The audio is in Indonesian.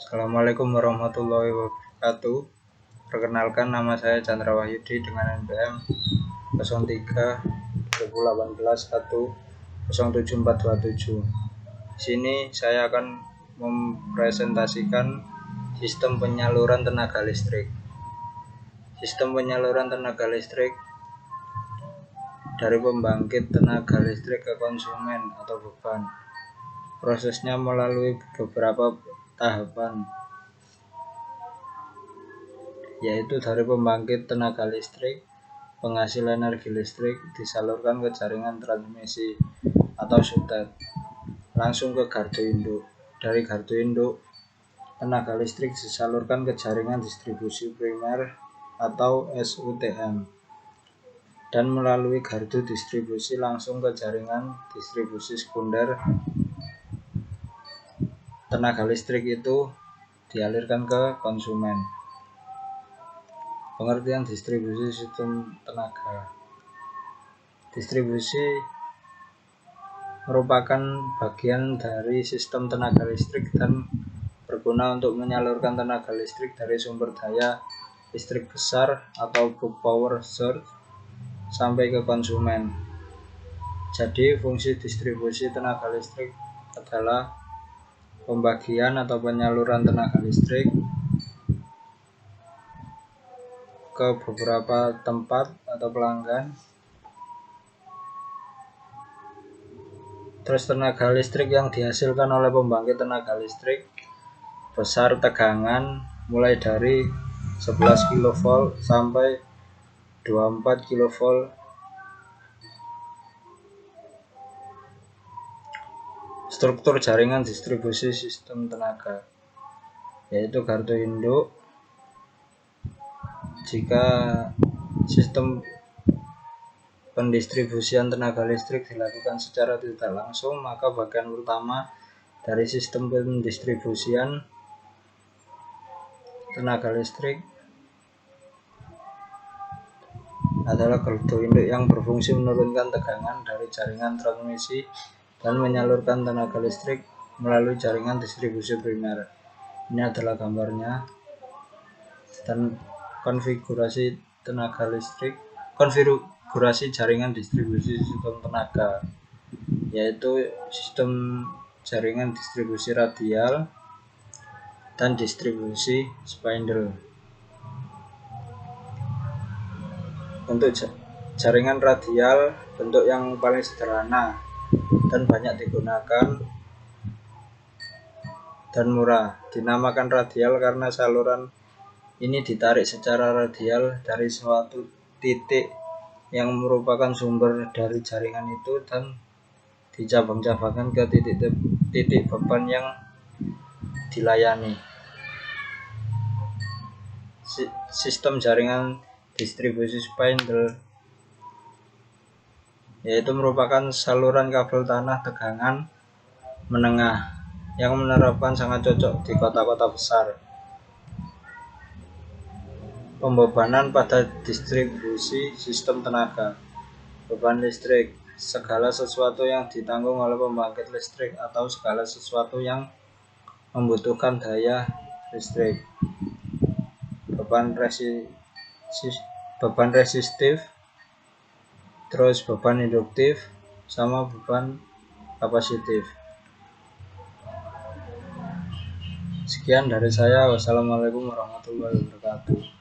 Assalamualaikum warahmatullahi wabarakatuh. Perkenalkan, nama saya Chandra Wahyudi dengan NPM 03 2018 10747. Di sini saya akan mempresentasikan sistem penyaluran tenaga listrik. Sistem penyaluran tenaga listrik dari pembangkit tenaga listrik ke konsumen atau beban. Prosesnya melalui beberapa tahapan, yaitu dari pembangkit tenaga listrik, penghasil energi listrik disalurkan ke jaringan transmisi atau substat, langsung ke gardu induk. Dari gardu induk, tenaga listrik disalurkan ke jaringan distribusi primer atau SUTM, dan melalui gardu distribusi langsung ke jaringan distribusi sekunder. Tenaga listrik itu dialirkan ke konsumen. Pengertian distribusi sistem tenaga. Distribusi merupakan bagian dari sistem tenaga listrik dan berguna untuk menyalurkan tenaga listrik dari sumber daya listrik besar atau bulk power source sampai ke konsumen. Jadi fungsi distribusi tenaga listrik adalah pembagian atau penyaluran tenaga listrik ke beberapa tempat atau pelanggan. Terus tenaga listrik yang dihasilkan oleh pembangkit tenaga listrik besar tegangan mulai dari 11 kV sampai 24 kV. Struktur jaringan distribusi sistem tenaga, yaitu gardu induk. Jika sistem pendistribusian tenaga listrik dilakukan secara tidak langsung, maka bagian pertama dari sistem pendistribusian tenaga listrik adalah gardu induk yang berfungsi menurunkan tegangan dari jaringan transmisi dan menyalurkan tenaga listrik melalui jaringan distribusi primer. Ini adalah gambarnya. Dan konfigurasi tenaga listrik, konfigurasi jaringan distribusi sistem tenaga, yaitu sistem jaringan distribusi radial dan distribusi spindle. Untuk jaringan radial, bentuk yang paling sederhana dan banyak digunakan dan murah. Dinamakan radial karena saluran ini ditarik secara radial dari suatu titik yang merupakan sumber dari jaringan itu dan dicabang-cabangkan ke titik beban yang dilayani. Sistem jaringan distribusi spindle, yaitu merupakan saluran kabel tanah tegangan menengah yang menerapkan sangat cocok di kota-kota besar. Pembebanan pada distribusi sistem tenaga. Beban listrik, segala sesuatu yang ditanggung oleh pembangkit listrik atau segala sesuatu yang membutuhkan daya listrik. Beban resistif, terus beban induktif, sama beban kapasitif. Sekian dari saya. Wassalamualaikum warahmatullahi wabarakatuh.